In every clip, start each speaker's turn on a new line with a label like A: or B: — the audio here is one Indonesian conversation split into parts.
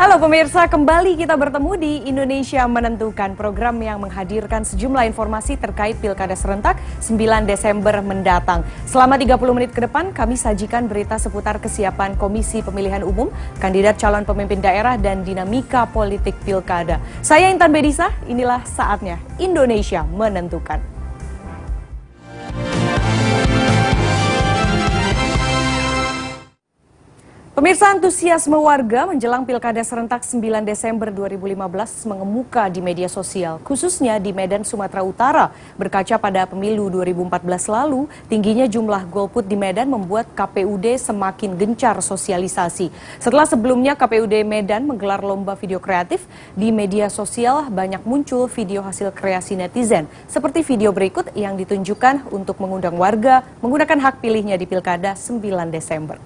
A: Halo pemirsa, kembali kita bertemu di Indonesia Menentukan, program yang menghadirkan sejumlah informasi terkait Pilkada serentak 9 Desember mendatang. Selama 30 menit ke depan, kami sajikan berita seputar kesiapan Komisi Pemilihan Umum, kandidat calon pemimpin daerah, dan dinamika politik Pilkada. Saya Intan Bedisa, inilah saatnya Indonesia Menentukan. Pemirsa, antusiasme warga menjelang Pilkada serentak 9 Desember 2015 mengemuka di media sosial, khususnya di Medan, Sumatera Utara. Berkaca pada pemilu 2014 lalu, tingginya jumlah golput di Medan membuat KPUD semakin gencar sosialisasi. Setelah sebelumnya KPUD Medan menggelar lomba video kreatif, di media sosial banyak muncul video hasil kreasi netizen, seperti video berikut yang ditunjukkan untuk mengundang warga menggunakan hak pilihnya di Pilkada 9 Desember.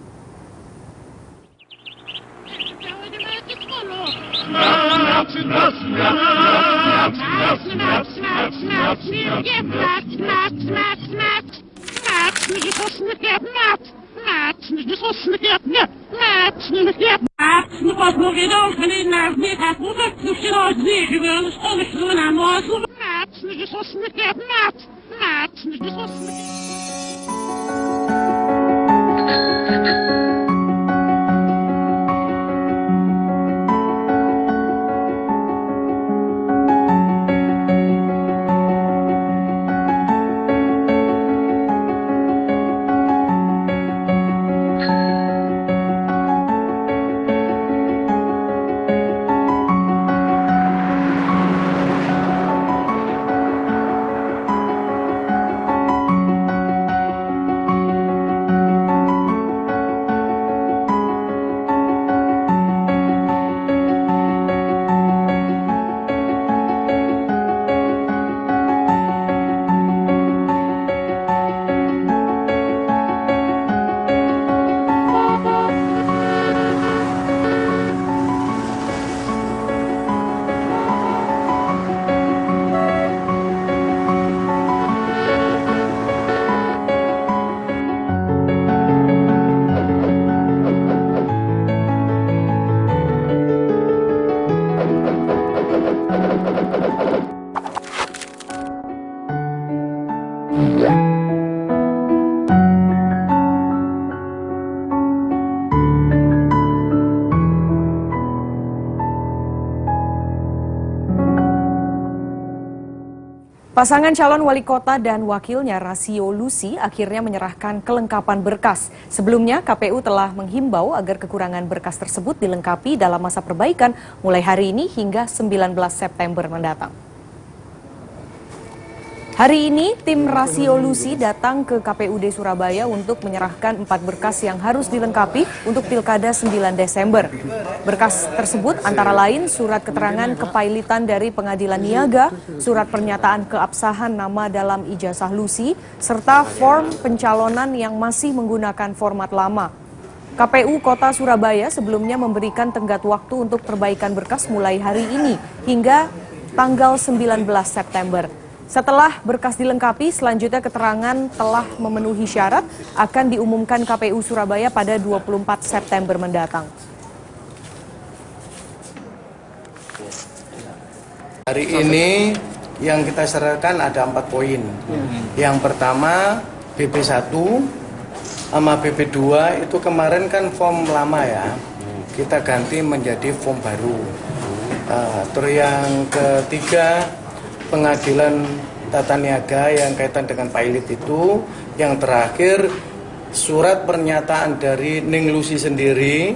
A: Pasangan calon wali kota dan wakilnya Rasio Lusi akhirnya menyerahkan kelengkapan berkas. Sebelumnya KPU telah menghimbau agar kekurangan berkas tersebut dilengkapi dalam masa perbaikan mulai hari ini hingga 19 September mendatang. Hari ini, tim Rasio Lusi datang ke KPUD Surabaya untuk menyerahkan 4 berkas yang harus dilengkapi untuk Pilkada 9 Desember. Berkas tersebut antara lain surat keterangan kepailitan dari Pengadilan Niaga, surat pernyataan keabsahan nama dalam ijazah Lusi, serta form pencalonan yang masih menggunakan format lama. KPU Kota Surabaya sebelumnya memberikan tenggat waktu untuk perbaikan berkas mulai hari ini hingga tanggal 19 September. Setelah berkas dilengkapi, selanjutnya keterangan telah memenuhi syarat akan diumumkan KPU Surabaya pada 24 September mendatang.
B: Hari ini yang kita serahkan ada 4 poin. Yang pertama BP1 sama BP2 itu kemarin kan form lama ya, kita ganti menjadi form baru. Terus yang ketiga Pengadilan Tata Niaga yang kaitan dengan pilot itu. Yang terakhir surat pernyataan dari Ning Lusi sendiri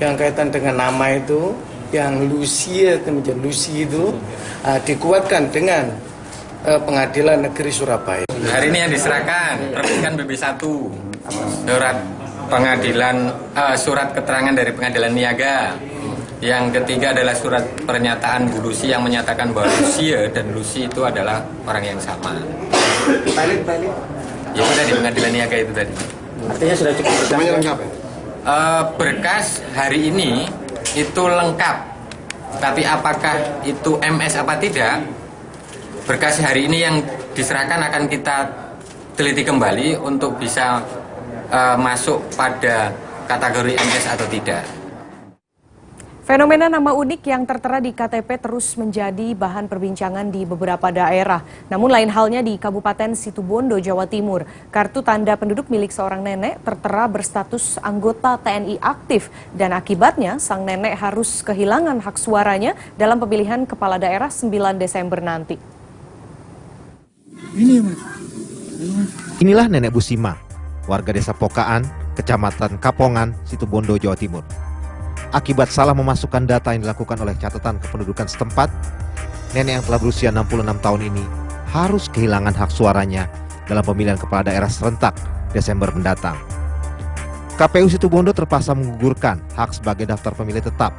B: yang kaitan dengan nama itu, yang Lucy itu menjadi Lucy itu dikuatkan dengan Pengadilan Negeri Surabaya.
C: Hari ini yang diserahkan perbaikan BP1, surat pengadilan, surat keterangan dari Pengadilan Niaga. Yang ketiga adalah surat pernyataan Bu Lucy yang menyatakan bahwa Lucy dan Lucy itu adalah orang yang sama. Ya sudah di Pengadilan Niaga itu tadi.
B: Artinya sudah cukup lengkap.
C: Berkas hari ini itu lengkap, tapi apakah itu MS apa tidak? Berkas hari ini yang diserahkan akan kita teliti kembali untuk bisa masuk pada kategori MS atau tidak.
A: Fenomena nama unik yang tertera di KTP terus menjadi bahan perbincangan di beberapa daerah. Namun lain halnya di Kabupaten Situbondo, Jawa Timur. Kartu tanda penduduk milik seorang nenek tertera berstatus anggota TNI aktif dan akibatnya sang nenek harus kehilangan hak suaranya dalam pemilihan kepala daerah 9 Desember nanti.
D: Inilah Nenek Busima, warga desa Pokaan, Kecamatan Kapongan, Situbondo, Jawa Timur. Akibat salah memasukkan data yang dilakukan oleh catatan kependudukan setempat, nenek yang telah berusia 66 tahun ini harus kehilangan hak suaranya dalam pemilihan kepala daerah serentak Desember mendatang. KPU Situbondo terpaksa menggugurkan hak sebagai daftar pemilih tetap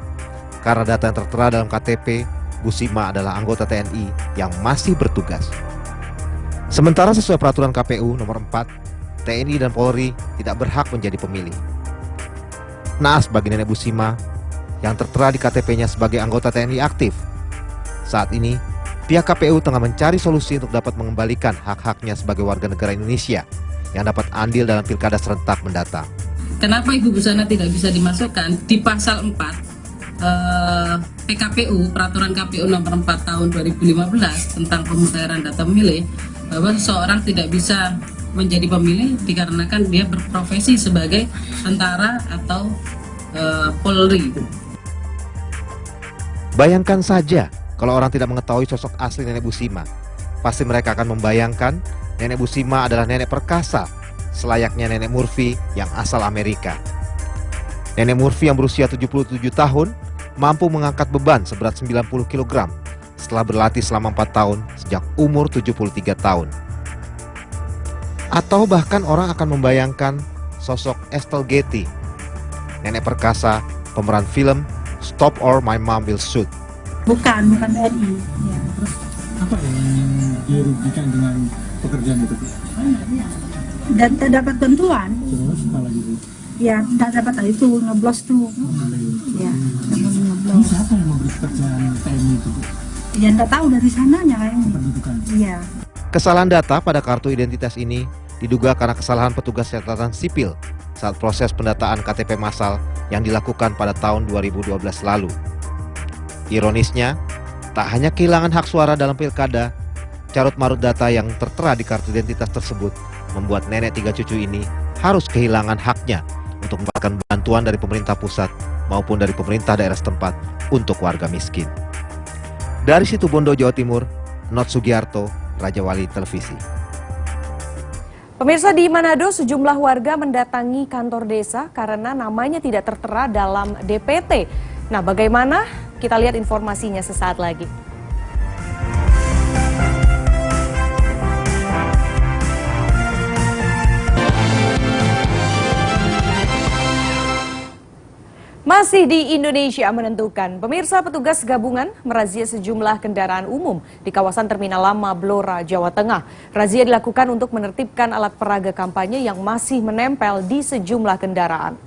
D: karena data yang tertera dalam KTP Busima adalah anggota TNI yang masih bertugas. Sementara sesuai peraturan KPU nomor 4, TNI dan Polri tidak berhak menjadi pemilih. Naas bagi Nenek Busima yang tertera di KTP-nya sebagai anggota TNI aktif. Saat ini, pihak KPU tengah mencari solusi untuk dapat mengembalikan hak-haknya sebagai warga negara Indonesia yang dapat andil dalam pilkada serentak mendatang.
E: Kenapa Ibu Busana tidak bisa dimasukkan? Di pasal 4 PKPU, Peraturan KPU nomor 4 tahun 2015 tentang pemutahiran data pemilih, bahwa seseorang tidak bisa menjadi pemilih dikarenakan dia berprofesi sebagai tentara atau Polri.
D: Bayangkan saja kalau orang tidak mengetahui sosok asli Nenek Busima, pasti mereka akan membayangkan Nenek Busima adalah nenek perkasa, selayaknya Nenek Murphy yang asal Amerika. Nenek Murphy yang berusia 77 tahun mampu mengangkat beban seberat 90 kg setelah berlatih selama 4 tahun sejak umur 73 tahun. Atau bahkan orang akan membayangkan sosok Estelle Getty, nenek perkasa pemeran film Stop or My Mom Will Shoot.
F: Bukan TNI. Ya.
G: Terus apa yang dirugikan dengan pekerjaan itu?
F: Dan tidak dapat bantuan.
G: Terus apa lagi Bu?
F: Ya, tidak dapat itu ngeblos tuh. Ya, dapat
G: Ini
F: ngeblos.
G: siapa yang memberi pekerjaan TNI itu Bu?
F: Ya, tidak tahu dari sananya kayaknya.
G: Pendidikan.
F: Iya.
D: Kesalahan data pada kartu identitas ini diduga karena kesalahan petugas catatan sipil saat proses pendataan KTP massal yang dilakukan pada tahun 2012 lalu. Ironisnya, tak hanya kehilangan hak suara dalam pilkada, carut-marut data yang tertera di kartu identitas tersebut membuat nenek 3 cucu ini harus kehilangan haknya untuk mendapatkan bantuan dari pemerintah pusat maupun dari pemerintah daerah setempat untuk warga miskin. Dari Situbondo, Jawa Timur, Not Sugiarto, Raja Wali Televisi.
A: Pemirsa, di Manado sejumlah warga mendatangi kantor desa karena namanya tidak tertera dalam DPT. Nah, bagaimana? Kita lihat informasinya sesaat lagi. Masih di Indonesia menentukan, pemirsa, petugas gabungan merazia sejumlah kendaraan umum di kawasan Terminal Lama Blora, Jawa Tengah. Razia dilakukan untuk menertibkan alat peraga kampanye yang masih menempel di sejumlah kendaraan.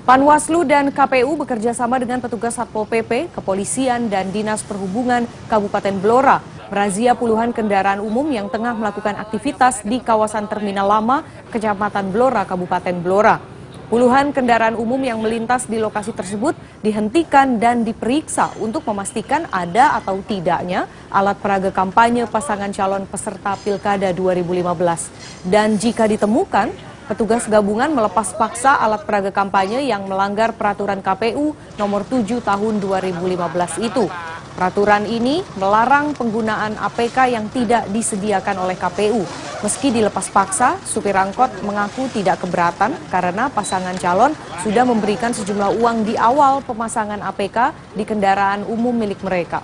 A: Panwaslu dan KPU bekerja sama dengan petugas Satpol PP, Kepolisian, dan Dinas Perhubungan Kabupaten Blora merazia puluhan kendaraan umum yang tengah melakukan aktivitas di kawasan Terminal Lama, Kecamatan Blora, Kabupaten Blora. Puluhan kendaraan umum yang melintas di lokasi tersebut dihentikan dan diperiksa untuk memastikan ada atau tidaknya alat peraga kampanye pasangan calon peserta Pilkada 2015. Dan jika ditemukan, petugas gabungan melepas paksa alat peraga kampanye yang melanggar peraturan KPU nomor 7 tahun 2015 itu. Peraturan ini melarang penggunaan APK yang tidak disediakan oleh KPU. Meski dilepas paksa, supir angkot mengaku tidak keberatan karena pasangan calon sudah memberikan sejumlah uang di awal pemasangan APK di kendaraan umum milik mereka.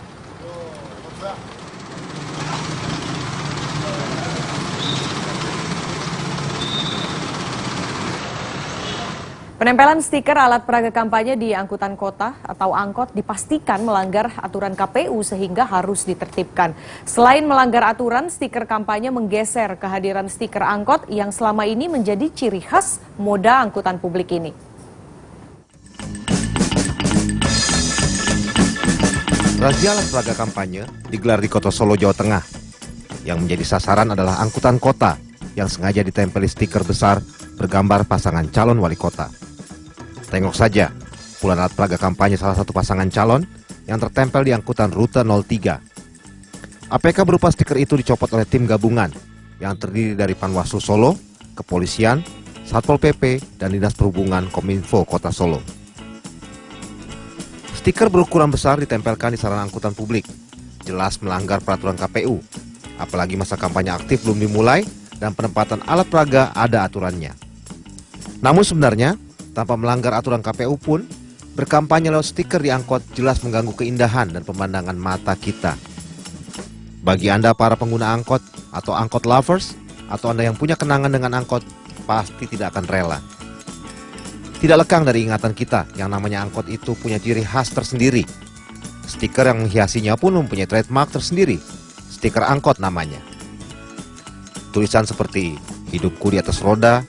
A: Penempelan stiker alat peraga kampanye di angkutan kota atau angkot dipastikan melanggar aturan KPU sehingga harus ditertibkan. Selain melanggar aturan, stiker kampanye menggeser kehadiran stiker angkot yang selama ini menjadi ciri khas moda angkutan publik ini.
D: Razia alat peraga kampanye digelar di Kota Solo, Jawa Tengah. Yang menjadi sasaran adalah angkutan kota yang sengaja ditempeli stiker besar bergambar pasangan calon wali kota. Tengok saja, puluhan alat peraga kampanye salah satu pasangan calon yang tertempel di angkutan rute 03. APK berupa stiker itu dicopot oleh tim gabungan yang terdiri dari Panwaslu Solo, Kepolisian, Satpol PP, dan Dinas Perhubungan Kominfo Kota Solo. Stiker berukuran besar ditempelkan di sarana angkutan publik, jelas melanggar peraturan KPU. Apalagi masa kampanye aktif belum dimulai dan penempatan alat peraga ada aturannya. Namun sebenarnya, tanpa melanggar aturan KPU pun, berkampanye lewat stiker di angkot jelas mengganggu keindahan dan pemandangan mata kita. Bagi Anda para pengguna angkot atau angkot lovers, atau Anda yang punya kenangan dengan angkot, pasti tidak akan rela. Tidak lekang dari ingatan kita yang namanya angkot itu punya ciri khas tersendiri. Stiker yang menghiasinya pun mempunyai trademark tersendiri. Stiker angkot namanya. Tulisan seperti hidupku di atas roda,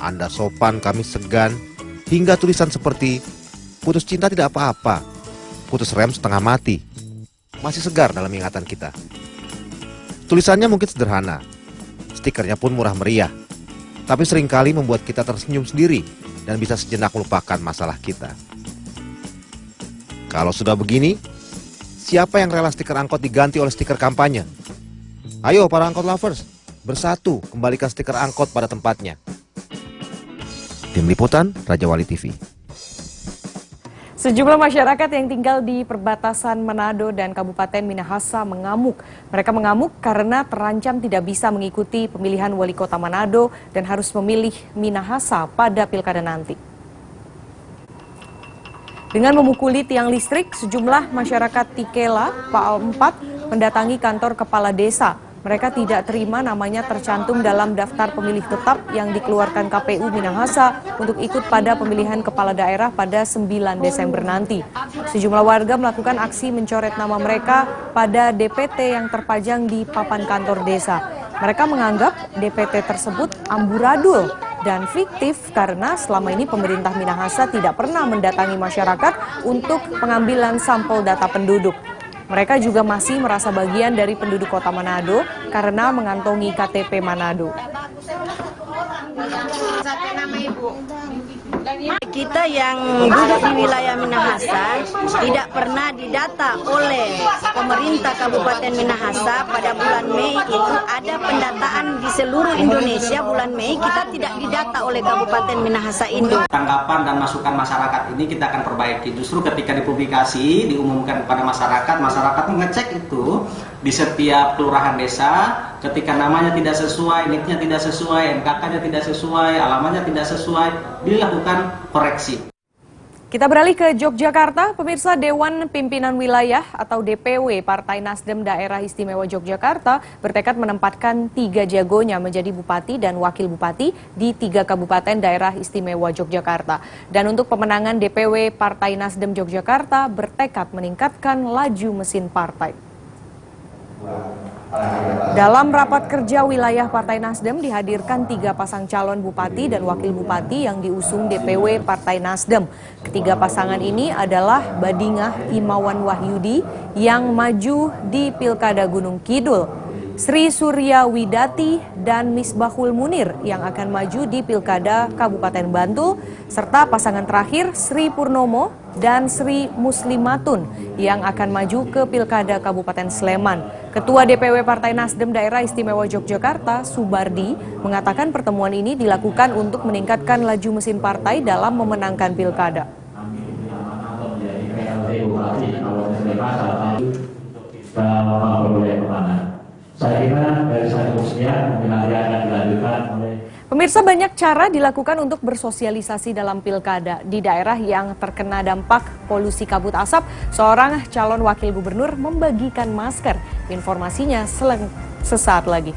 D: Anda sopan, kami segan, hingga tulisan seperti putus cinta tidak apa-apa, putus rem setengah mati, masih segar dalam ingatan kita. Tulisannya mungkin sederhana, stikernya pun murah meriah, tapi seringkali membuat kita tersenyum sendiri dan bisa sejenak melupakan masalah kita. Kalau sudah begini, siapa yang rela stiker angkot diganti oleh stiker kampanye? Ayo para angkot lovers, bersatu kembalikan stiker angkot pada tempatnya. Tim Liputan, Raja Wali TV.
A: Sejumlah masyarakat yang tinggal di perbatasan Manado dan Kabupaten Minahasa mengamuk. Mereka mengamuk karena terancam tidak bisa mengikuti pemilihan wali kota Manado dan harus memilih Minahasa pada pilkada nanti. Dengan memukuli tiang listrik, sejumlah masyarakat Tikela, Paal 4, mendatangi kantor kepala desa. Mereka tidak terima namanya tercantum dalam daftar pemilih tetap yang dikeluarkan KPU Minahasa untuk ikut pada pemilihan kepala daerah pada 9 Desember nanti. Sejumlah warga melakukan aksi mencoret nama mereka pada DPT yang terpajang di papan kantor desa. Mereka menganggap DPT tersebut amburadul dan fiktif karena selama ini pemerintah Minahasa tidak pernah mendatangi masyarakat untuk pengambilan sampel data penduduk. Mereka juga masih merasa bagian dari penduduk kota Manado karena mengantongi KTP Manado.
H: Kita yang duduk di wilayah Minahasa tidak pernah didata oleh pemerintah Kabupaten Minahasa. Pada bulan Mei itu ada pendataan di seluruh Indonesia. Bulan Mei kita tidak didata oleh Kabupaten Minahasa ini.
I: Tanggapan dan masukan masyarakat ini kita akan perbaiki. Justru ketika dipublikasi, diumumkan kepada masyarakat, masyarakat mengecek itu di setiap kelurahan desa. Ketika namanya tidak sesuai, NIK-nya tidak sesuai, NKK-nya tidak sesuai, alamatnya tidak sesuai, dilakukan koreksi.
A: Kita beralih ke Yogyakarta. Pemirsa, Dewan Pimpinan Wilayah atau DPW Partai Nasdem Daerah Istimewa Yogyakarta bertekad menempatkan 3 jagonya menjadi bupati dan wakil bupati di 3 kabupaten daerah istimewa Yogyakarta. Dan untuk pemenangan DPW Partai Nasdem Yogyakarta bertekad meningkatkan laju mesin partai. Dalam rapat kerja wilayah Partai Nasdem dihadirkan 3 pasang calon bupati dan wakil bupati yang diusung DPW Partai Nasdem. Ketiga pasangan ini adalah Badingah Himawan Wahyudi yang maju di Pilkada Gunung Kidul, Sri Surya Widati dan Misbahul Munir yang akan maju di Pilkada Kabupaten Bantul, serta pasangan terakhir Sri Purnomo dan Sri Muslimatun yang akan maju ke Pilkada Kabupaten Sleman. Ketua DPW Partai Nasdem Daerah Istimewa Yogyakarta, Subardi, mengatakan pertemuan ini dilakukan untuk meningkatkan laju mesin partai dalam memenangkan pilkada.
J: Saya kira dari satu sekian mungkin nanti akan dilanjutkan oleh.
A: Pemirsa, banyak cara dilakukan untuk bersosialisasi dalam pilkada. Di daerah yang terkena dampak polusi kabut asap, seorang calon wakil gubernur membagikan masker. Informasinya sesaat lagi.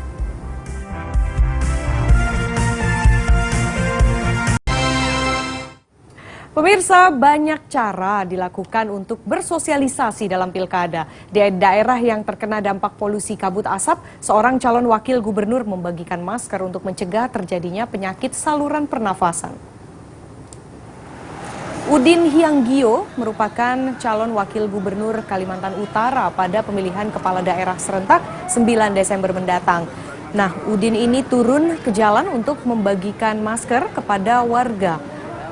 A: Pemirsa, banyak cara dilakukan untuk bersosialisasi dalam pilkada. Di daerah yang terkena dampak polusi kabut asap, seorang calon wakil gubernur membagikan masker untuk mencegah terjadinya penyakit saluran pernafasan. Udin Hyang-gyo merupakan calon wakil gubernur Kalimantan Utara pada pemilihan kepala daerah serentak 9 Desember mendatang. Nah, Udin ini turun ke jalan untuk membagikan masker kepada warga.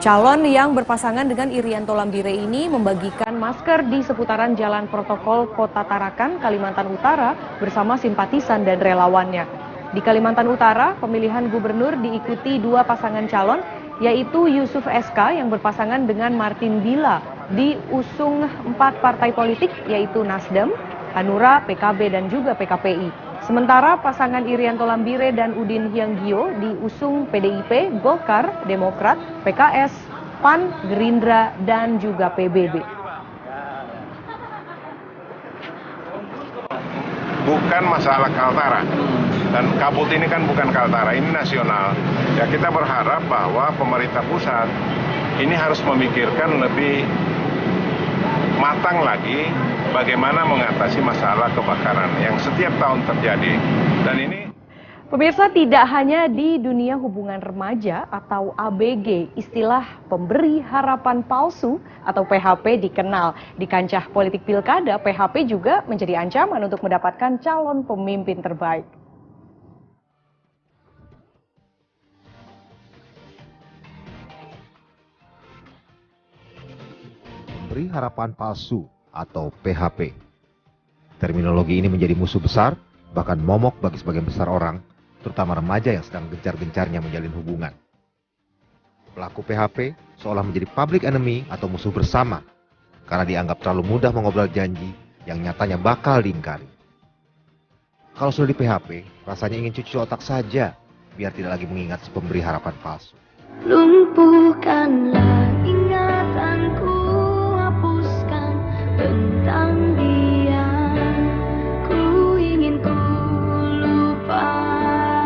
A: Calon yang berpasangan dengan Irianto Lambire ini membagikan masker di seputaran Jalan Protokol Kota Tarakan, Kalimantan Utara bersama simpatisan dan relawannya. Di Kalimantan Utara, pemilihan gubernur diikuti dua pasangan calon, yaitu Yusuf SK yang berpasangan dengan Martin Bila, diusung 4 partai politik yaitu Nasdem, Hanura, PKB dan juga PKPI. Sementara pasangan Irianto Lambire dan Udin Hyanggyo diusung PDIP, Golkar, Demokrat, PKS, PAN, Gerindra dan juga PBB.
K: Bukan masalah Kaltara. Dan kabut ini kan bukan Kaltara, ini nasional. Ya kita berharap bahwa pemerintah pusat ini harus memikirkan lebih matang lagi bagaimana mengatasi masalah kebakaran yang setiap tahun terjadi. Dan ini
A: Pemirsa, tidak hanya di dunia hubungan remaja atau ABG, istilah pemberi harapan palsu atau PHP dikenal. Di kancah politik pilkada, PHP juga menjadi ancaman untuk mendapatkan calon pemimpin terbaik.
D: Pemberi harapan palsu atau PHP. Terminologi ini menjadi musuh besar, bahkan momok bagi sebagian besar orang, terutama remaja yang sedang gencar-gencarnya menjalin hubungan. Pelaku PHP seolah menjadi public enemy atau musuh bersama, karena dianggap terlalu mudah mengobrol janji yang nyatanya bakal diingkari. Kalau sudah di PHP, rasanya ingin cuci otak saja, biar tidak lagi mengingat si pemberi harapan palsu.
L: Lumpuhkanlah ingatanku, hapuskan tentang dia. Ku ingin ku lupakannya.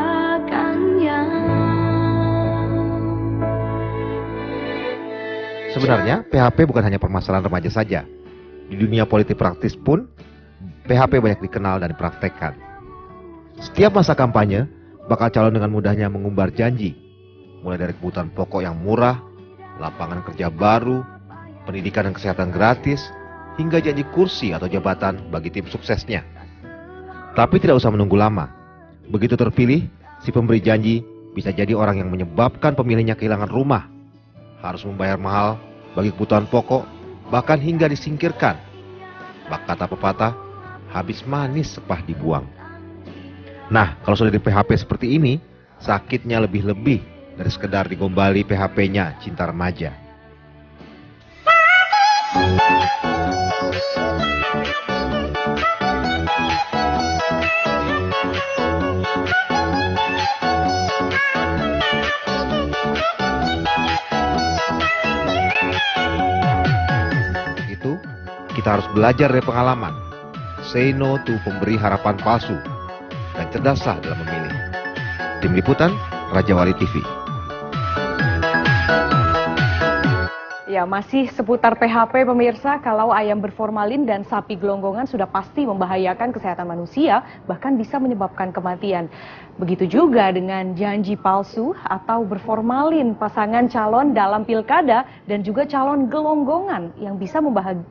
D: Sebenarnya PHP bukan hanya permasalahan remaja saja. Di dunia politik praktis pun PHP banyak dikenal dan dipraktekkan. Setiap masa kampanye bakal calon dengan mudahnya mengumbar janji, mulai dari kebutuhan pokok yang murah, lapangan kerja baru, pendidikan dan kesehatan gratis, hingga janji kursi atau jabatan bagi tim suksesnya. Tapi tidak usah menunggu lama. Begitu terpilih, si pemberi janji bisa jadi orang yang menyebabkan pemilihnya kehilangan rumah, harus membayar mahal bagi kebutuhan pokok, bahkan hingga disingkirkan. Bak kata pepatah, habis manis sepah dibuang. Nah, kalau sudah di PHP seperti ini, sakitnya lebih-lebih dari sekedar digombali PHP-nya cinta remaja. Kita harus belajar dari pengalaman, say no to pemberi harapan palsu, dan cerdaslah dalam memilih. Tim Liputan, Raja Wali TV.
A: Ya, masih seputar PHP pemirsa, kalau ayam berformalin dan sapi gelonggongan sudah pasti membahayakan kesehatan manusia, bahkan bisa menyebabkan kematian. Begitu juga dengan janji palsu atau berformalin pasangan calon dalam pilkada dan juga calon gelonggongan yang bisa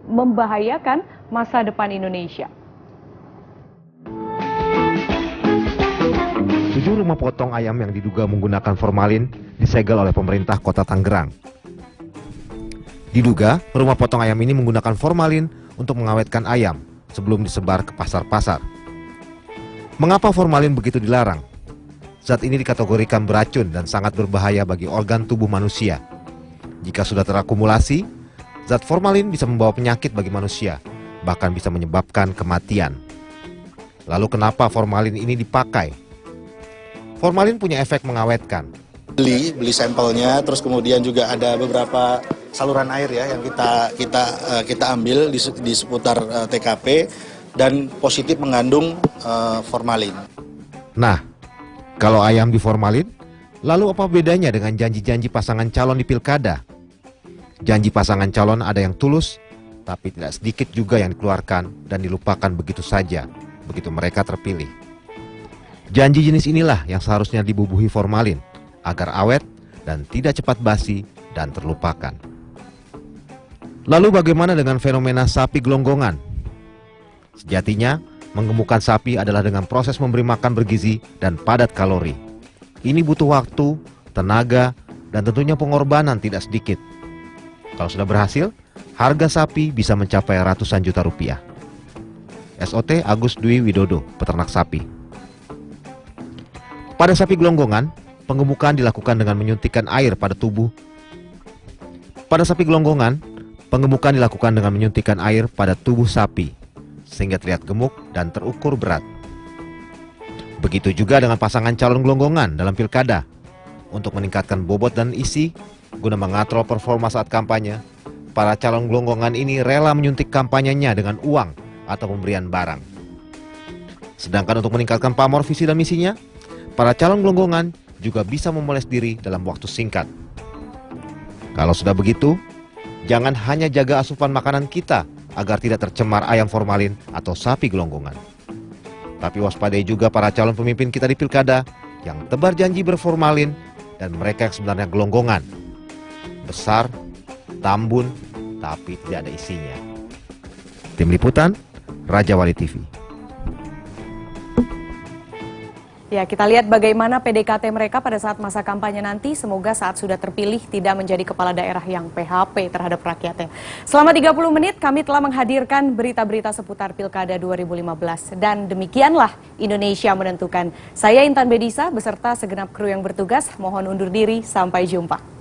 A: membahayakan masa depan Indonesia.
D: 7 rumah potong ayam yang diduga menggunakan formalin disegel oleh pemerintah Kota Tangerang. Diduga rumah potong ayam ini menggunakan formalin untuk mengawetkan ayam sebelum disebar ke pasar-pasar. Mengapa formalin begitu dilarang? Zat ini dikategorikan beracun dan sangat berbahaya bagi organ tubuh manusia. Jika sudah terakumulasi, zat formalin bisa membawa penyakit bagi manusia, bahkan bisa menyebabkan kematian. Lalu kenapa formalin ini dipakai? Formalin punya efek mengawetkan.
M: Beli sampelnya, terus kemudian juga ada beberapa saluran air ya yang kita ambil di seputar TKP dan positif mengandung formalin.
D: Nah, kalau ayam diformalin, lalu apa bedanya dengan janji-janji pasangan calon di pilkada? Janji pasangan calon ada yang tulus, tapi tidak sedikit juga yang dikeluarkan dan dilupakan begitu saja, begitu mereka terpilih. Janji jenis inilah yang seharusnya dibubuhi formalin, agar awet dan tidak cepat basi dan terlupakan. Lalu bagaimana dengan fenomena sapi gelonggongan? Sejatinya, menggemukkan sapi adalah dengan proses memberi makan bergizi dan padat kalori. Ini butuh waktu, tenaga, dan tentunya pengorbanan tidak sedikit. Kalau sudah berhasil, harga sapi bisa mencapai ratusan juta rupiah. SOT Agus Dwi Widodo, peternak sapi. Pada sapi gelonggongan, penggemukan dilakukan dengan menyuntikkan air pada tubuh. Pada sapi gelonggongan, penggemukan dilakukan dengan menyuntikkan air pada tubuh sapi, sehingga terlihat gemuk dan terukur berat. Begitu juga dengan pasangan calon gelonggongan dalam pilkada. Untuk meningkatkan bobot dan isi, guna mengatrol performa saat kampanye, para calon gelonggongan ini rela menyuntik kampanyenya dengan uang atau pemberian barang. Sedangkan untuk meningkatkan pamor visi dan misinya, para calon gelonggongan juga bisa memoles diri dalam waktu singkat. Kalau sudah begitu, jangan hanya jaga asupan makanan kita agar tidak tercemar ayam formalin atau sapi gelonggongan. Tapi waspadai juga para calon pemimpin kita di pilkada yang tebar janji berformalin dan mereka yang sebenarnya gelonggongan. Besar, tambun, tapi tidak ada isinya. Tim Liputan, Raja Wali TV.
A: Ya, kita lihat bagaimana PDKT mereka pada saat masa kampanye nanti. Semoga saat sudah terpilih tidak menjadi kepala daerah yang PHP terhadap rakyatnya. Selama 30 menit kami telah menghadirkan berita-berita seputar Pilkada 2015. Dan demikianlah Indonesia menentukan. Saya Intan Bedisa beserta segenap kru yang bertugas. Mohon undur diri, sampai jumpa.